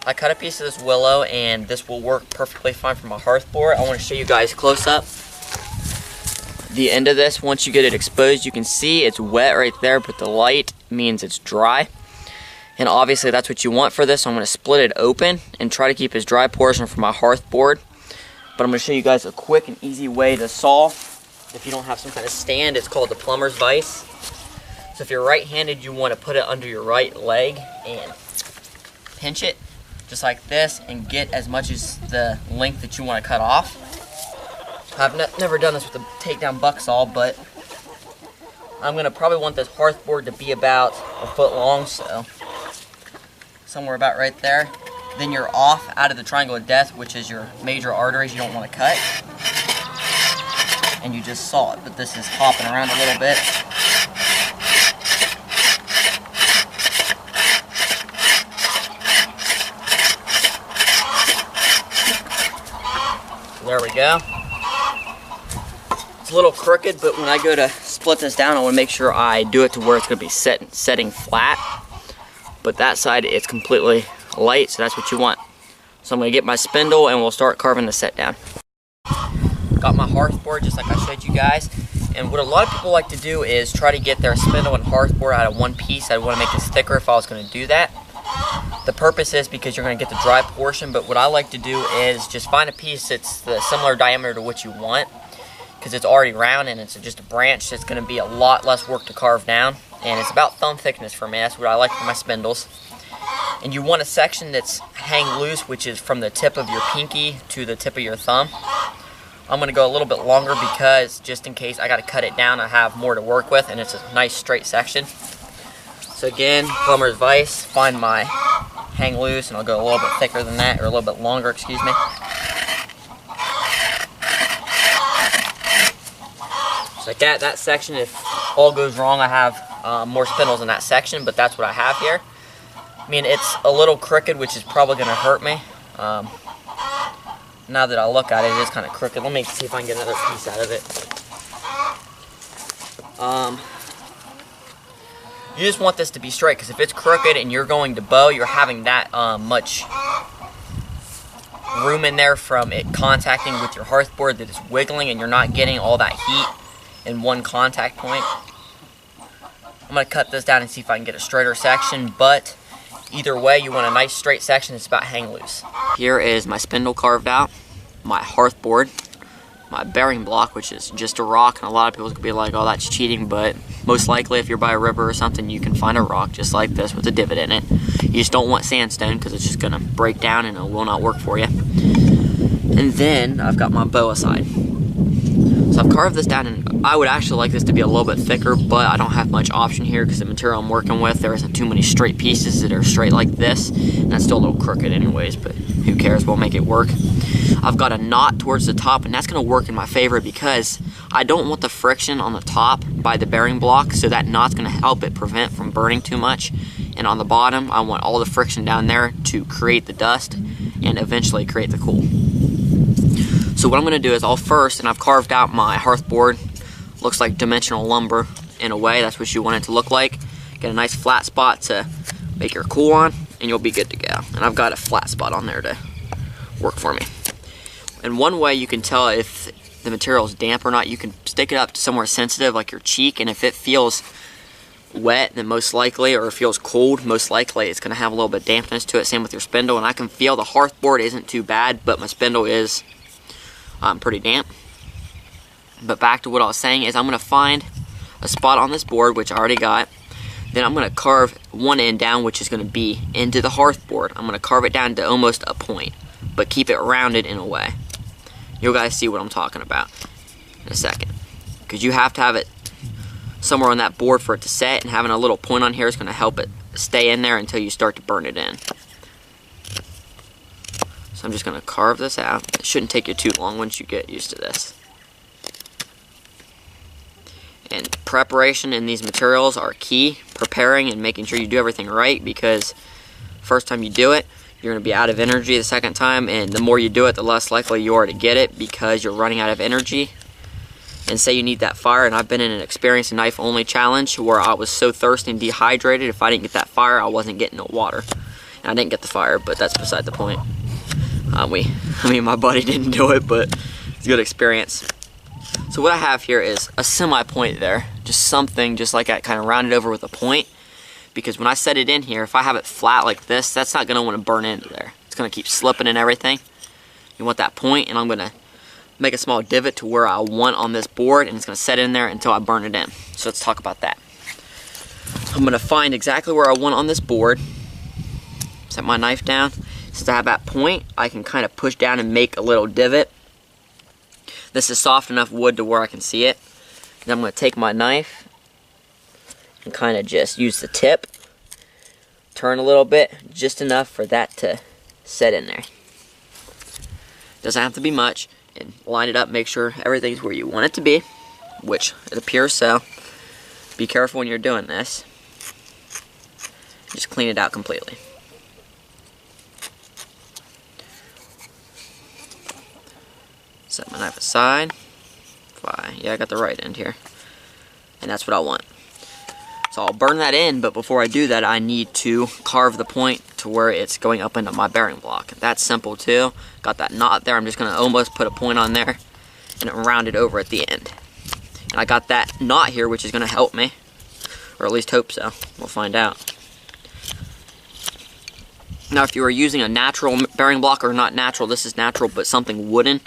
I cut a piece of this willow, and this will work perfectly fine for my hearth board. I want to show you guys close up the end of this. Once you get it exposed, you can see it's wet right there, but the light means it's dry. And obviously that's what you want for this. So I'm going to split it open and try to keep as dry portion for my hearth board. But I'm going to show you guys a quick and easy way to saw. If you don't have some kind of stand, it's called the plumber's vise. So if you're right-handed, you want to put it under your right leg and pinch it just like this and get as much as the length that you want to cut off. I've never done this with a takedown buck saw, but I'm going to probably want this hearth board to be about a foot long, so somewhere about right there. Then you're off out of the triangle of death, which is your major arteries you don't want to cut. And you just saw it, but this is hopping around a little bit. So there we go. It's a little crooked, but when I go to split this down, I want to make sure I do it to where it's going to be setting flat. But that side, it's completely light, so that's what you want. So I'm going to get my spindle and we'll start carving the set down. Got my hearth board just like I showed you guys. And what a lot of people like to do is try to get their spindle and hearth board out of one piece. I'd want to make this thicker if I was going to do that. The purpose is because you're going to get the dry portion, but what I like to do is just find a piece that's the similar diameter to what you want, because it's already round and it's just a branch. It's going to be a lot less work to carve down, and it's about thumb thickness for me. That's what I like for my spindles. And you want a section that's hang loose, which is from the tip of your pinky to the tip of your thumb. I'm going to go a little bit longer because just in case I got to cut it down, I have more to work with, and it's a nice straight section. So again, plumber's vise, find my hang loose, and I'll go a little bit thicker than that, or a little bit longer, excuse me. Like that section, if all goes wrong, I have more spindles in that section, but that's what I have here. I mean, it's a little crooked, which is probably going to hurt me. Now that I look at it, it is kind of crooked. Let me see if I can get another piece out of it. You just want this to be straight, because if it's crooked and you're going to bow, you're having that much room in there from it contacting with your hearth board that it's wiggling, and you're not getting all that heat in one contact point. I'm going to cut this down and see if I can get a straighter section, but either way, you want a nice straight section that's about hang loose. Here is my spindle carved out, my hearth board, my bearing block, which is just a rock, and a lot of people could be like, oh, that's cheating, but most likely if you're by a river or something, you can find a rock just like this with a divot in it. You just don't want sandstone because it's just going to break down and it will not work for you. And then I've got my bow aside. So I've carved this down, and I would actually like this to be a little bit thicker, but I don't have much option here because the material I'm working with, there isn't too many straight pieces that are straight like this, and that's still a little crooked anyways, but who cares, we'll make it work. I've got a knot towards the top, and that's going to work in my favor because I don't want the friction on the top by the bearing block, so that knot's going to help it prevent from burning too much. And on the bottom, I want all the friction down there to create the dust and eventually create the cool. So what I'm going to do is and I've carved out my hearth board. Looks like dimensional lumber in a way. That's what you want it to look like. Get a nice flat spot to make your cool on, and you'll be good to go. And I've got a flat spot on there to work for me. And one way you can tell if the material is damp or not, you can stick it up to somewhere sensitive like your cheek, and if it feels wet, then most likely, or it feels cold, most likely it's going to have a little bit of dampness to it. Same with your spindle, and I can feel the hearth board isn't too bad, but my spindle is pretty damp. But back to what I was saying is I'm going to find a spot on this board, which I already got. Then I'm going to carve one end down, which is going to be into the hearth board. I'm going to carve it down to almost a point, but keep it rounded in a way. You'll guys see what I'm talking about in a second, because you have to have it somewhere on that board for it to set, and having a little point on here is going to help it stay in there until you start to burn it in. So I'm just going to carve this out. It shouldn't take you too long once you get used to this. And preparation in these materials are key. Preparing and making sure you do everything right, because first time you do it, you're going to be out of energy the second time, and the more you do it, the less likely you are to get it because you're running out of energy. And say you need that fire, and I've been in an experience knife only challenge where I was so thirsty and dehydrated, if I didn't get that fire, I wasn't getting no water. And I didn't get the fire, but that's beside the point. My buddy didn't do it, but it's a good experience. So what I have here is a semi-point there, just something just like that, kind of rounded over with a point. Because when I set it in here, if I have it flat like this, that's not gonna want to burn into there. It's gonna keep slipping and everything. You want that point, and I'm gonna make a small divot to where I want on this board, and it's gonna set in there until I burn it in. So let's talk about that. I'm gonna find exactly where I want on this board, set my knife down. Since I have that point, I can kind of push down and make a little divot. This is soft enough wood to where I can see it. Then I'm gonna take my knife and kind of just use the tip, turn a little bit, just enough for that to set in there. Doesn't have to be much, and line it up, make sure everything's where you want it to be, which it appears so. Be careful when you're doing this. Just clean it out completely. Set my knife aside. Yeah, I got the right end here. And that's what I want. So I'll burn that in, but before I do that, I need to carve the point to where it's going up into my bearing block. That's simple too. Got that knot there. I'm just gonna almost put a point on there and round it over at the end. And I got that knot here, which is gonna help me, or at least hope so. We'll find out. Now, if you were using a natural bearing block, or not natural, this is natural, but something wooden,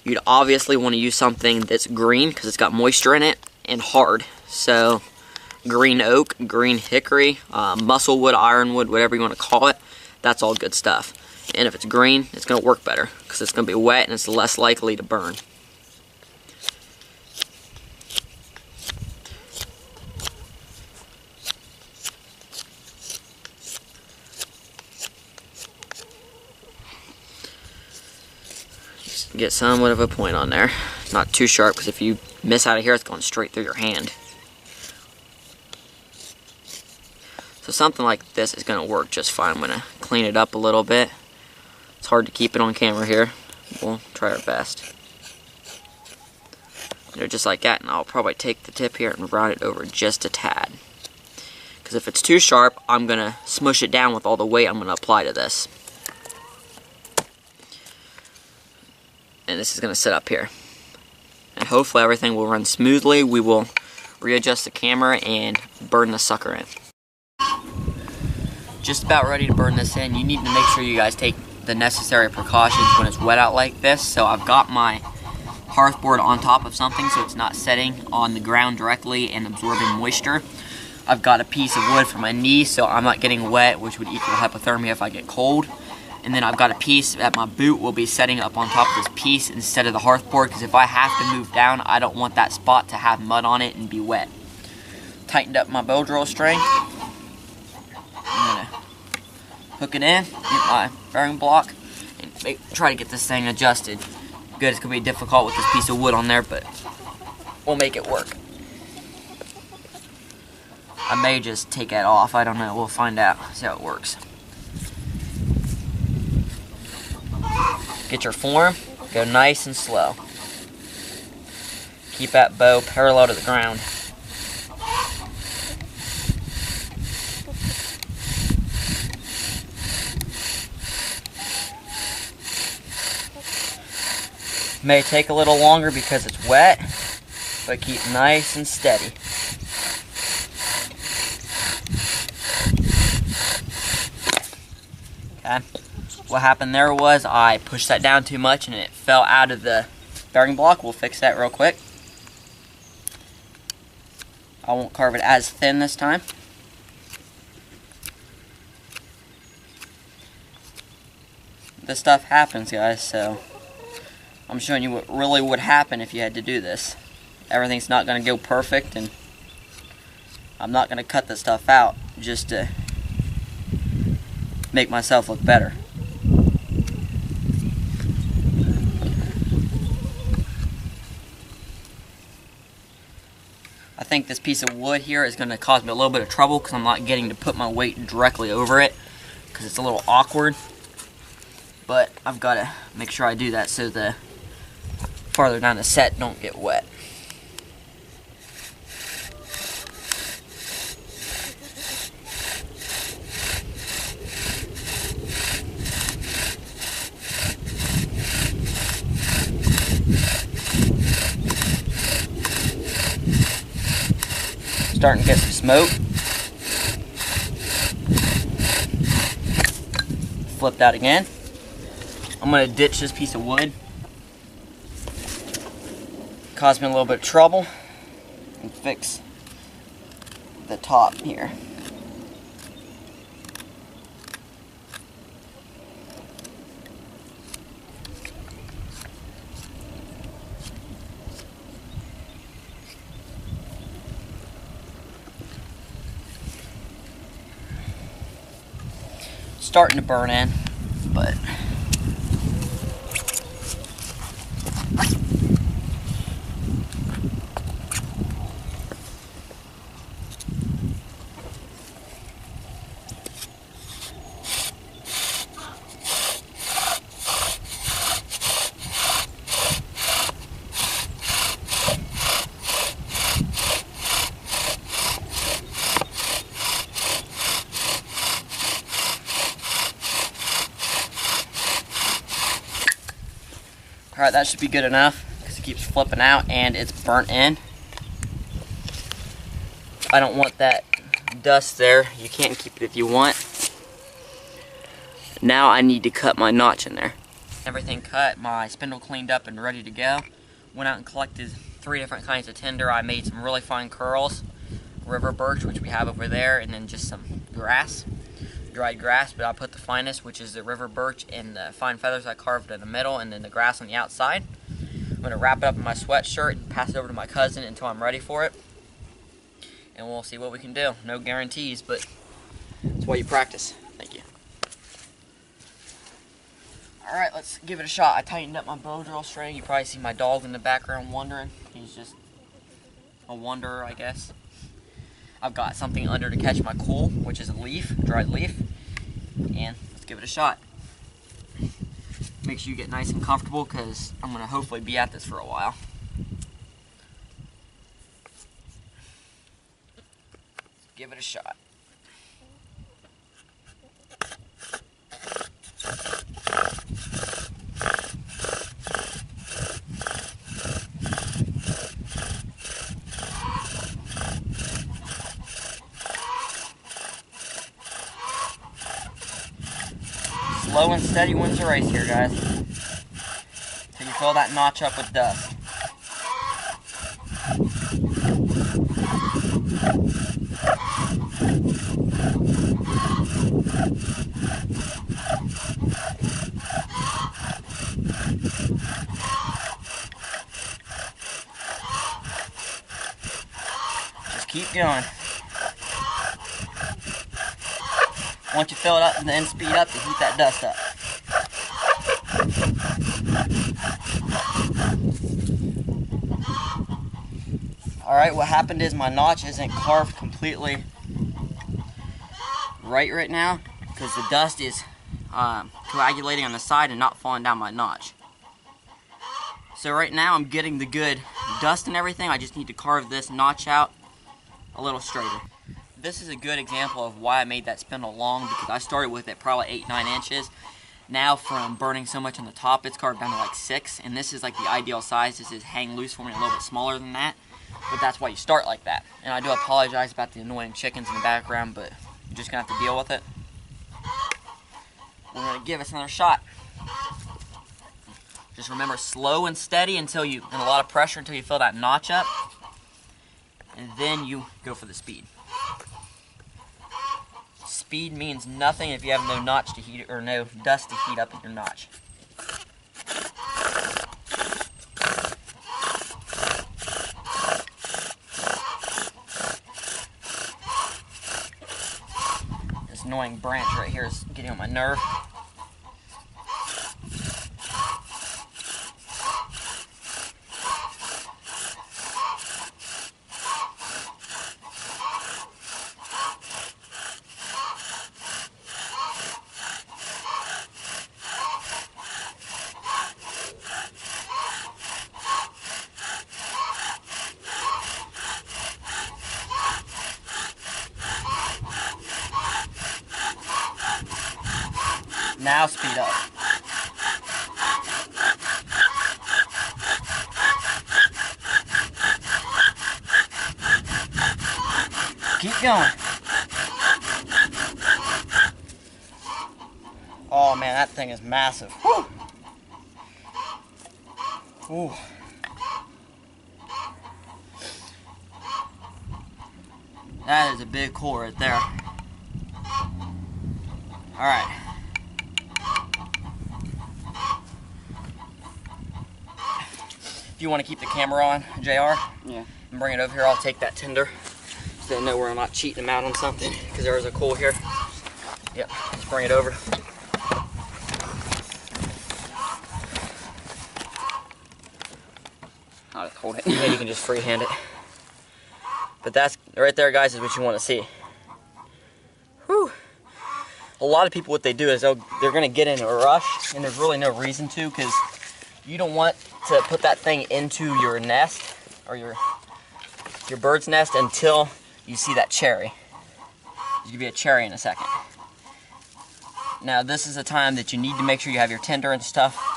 you'd obviously want to use something that's green because it's got moisture in it and hard. So green oak, green hickory, muscle wood, ironwood, whatever you want to call it, that's all good stuff. And if it's green, it's going to work better because it's going to be wet and it's less likely to burn. Just get somewhat of a point on there. Not too sharp, because if you miss out of here, it's going straight through your hand. So something like this is going to work just fine. I'm going to clean it up a little bit. It's hard to keep it on camera here. We'll try our best. Just like that, and I'll probably take the tip here and round it over just a tad. Because if it's too sharp, I'm going to smush it down with all the weight I'm going to apply to this. And this is going to sit up here. And hopefully everything will run smoothly. We will readjust the camera and burn the sucker in. Just about ready to burn this in. You need to make sure you guys take the necessary precautions when it's wet out like this. So I've got my hearth board on top of something so it's not setting on the ground directly and absorbing moisture. I've got a piece of wood for my knee so I'm not getting wet, which would equal hypothermia if I get cold. And then I've got a piece that my boot will be setting up on top of this piece instead of the hearth board, because if I have to move down, I don't want that spot to have mud on it and be wet. Tightened up my bow drill string. I'm gonna hook it in, get my bearing block, and try to get this thing adjusted. Good, it's gonna be difficult with this piece of wood on there, but we'll make it work. I may just take that off, I don't know, we'll find out, see how it works. Get your form, go nice and slow. Keep that bow parallel to the ground. May take a little longer because it's wet, but keep nice and steady. Okay. What happened there was I pushed that down too much and it fell out of the bearing block. We'll fix that real quick. I won't carve it as thin this time. This stuff happens, guys, so I'm showing you what really would happen if you had to do this. Everything's not going to go perfect, and I'm not going to cut this stuff out just to make myself look better. I think this piece of wood here is going to cause me a little bit of trouble because I'm not getting to put my weight directly over it because it's a little awkward. But I've got to make sure I do that so the farther down the set don't get wet. starting to get some smoke. Flip that again. I'm going to ditch this piece of wood. Caused me a little bit of trouble. And fix the top here. Starting to burn in, but alright, that should be good enough because it keeps flipping out and it's burnt in. I don't want that dust there. You can't keep it if you want. Now I need to cut my notch in there. Everything cut, my spindle cleaned up and ready to go. Went out and collected 3 different kinds of tinder. I made some really fine curls, river birch, which we have over there, and then just some grass. Dried grass, but I put the finest, which is the river birch, and the fine feathers I carved in the middle, and then the grass on the outside. I'm going to wrap it up in my sweatshirt and pass it over to my cousin until I'm ready for it. And we'll see what we can do. No guarantees, but that's why you practice. Thank you. Alright, let's give it a shot. I tightened up my bow drill string. You probably see my dog in the background wandering. He's just a wanderer, I guess. I've got something under to catch my coal, which is a leaf, dried leaf, and let's give it a shot. Make sure you get nice and comfortable because I'm going to hopefully be at this for a while. Let's give it a shot. Slow and steady wins the race here, guys. So you fill that notch up with dust. Just keep going. Once you fill it up, then speed up to heat that dust up. Alright, what happened is my notch isn't carved completely right now because the dust is coagulating on the side and not falling down my notch. So right now I'm getting the good dust and everything. I just need to carve this notch out a little straighter. This is a good example of why I made that spindle long, because I started with it probably 8-9 inches. Now from burning so much on the top, it's carved down to like 6, and this is like the ideal size. This is hang loose for me, a little bit smaller than that, but that's why you start like that. And I do apologize about the annoying chickens in the background, but you're just gonna have to deal with it. We're gonna give us another shot. Just remember, slow and steady until you, and a lot of pressure until you fill that notch up, and then you go for the speed. Speed means nothing if you have no notch to heat, or no dust to heat up in your notch. This annoying branch right here is getting on my nerve. Now speed up. Keep going. Oh man, that thing is massive. Woo! Ooh. That is a big coal right there. Alright. If you want to keep the camera on, JR, yeah, and bring it over here, I'll take that tinder so they know we're not cheating them out on something, because there is a coal here. Yep, just bring it over. I'll just hold it. Yeah, you can just freehand it. But that's right there, guys, is what you want to see. Whew. A lot of people, what they do is they're going to get in a rush, and there's really no reason to, because you don't want to put that thing into your nest or your bird's nest until you see that cherry. There's going to be a cherry in a second. Now, this is a time that you need to make sure you have your tinder and stuff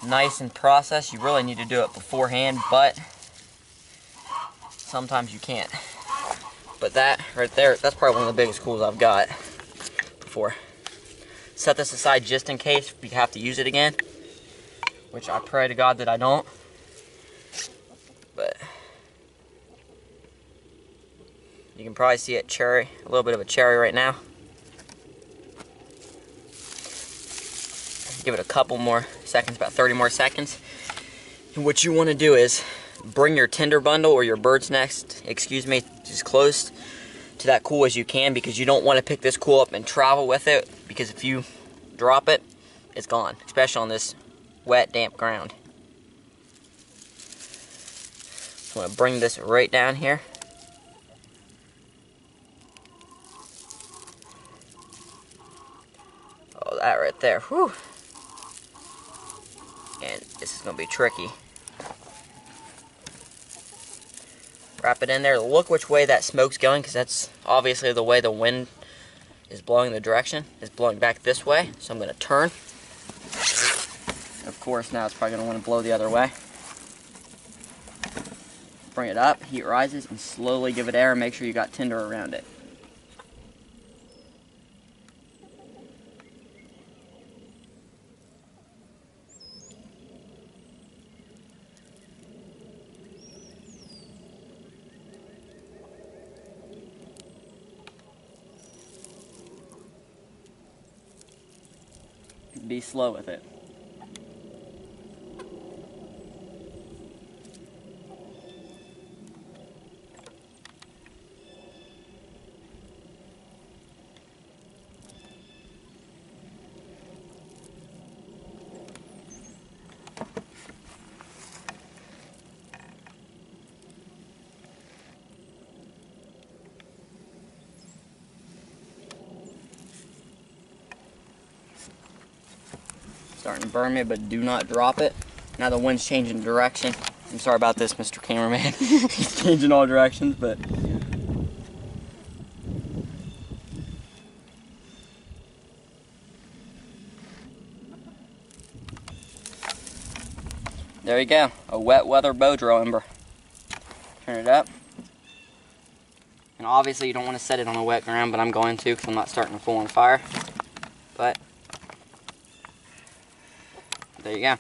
nice and processed. You really need to do it beforehand, but sometimes you can't. But that right there, that's probably one of the biggest cools I've got before. Set this aside just in case we have to use it again, which I pray to God that I don't. But you can probably see it cherry, a little bit of a cherry right now. Give it a couple more seconds, about 30 more seconds. And what you want to do is bring your tinder bundle or your bird's nest, as close to that cool as you can, because you don't want to pick this cool up and travel with it, because if you drop it, it's gone, especially on this wet, damp ground. So I'm going to bring this right down here. Oh, that right there, whew. And this is going to be tricky. Wrap it in there. Look which way that smoke's going, because that's obviously the way the wind is blowing the direction. It's blowing back this way, so I'm going to turn. Of course, now it's probably going to want to blow the other way. Bring it up, heat rises, and slowly give it air and make sure you got tinder around it. Be slow with it. Starting to burn me, but do not drop it. Now the wind's changing direction. I'm sorry about this, Mr. Cameraman. He's changing all directions, but there you go, a wet weather bow drill ember. Turn it up. And obviously you don't want to set it on a wet ground, but I'm going to, because I'm not starting a full on fire. But there you go.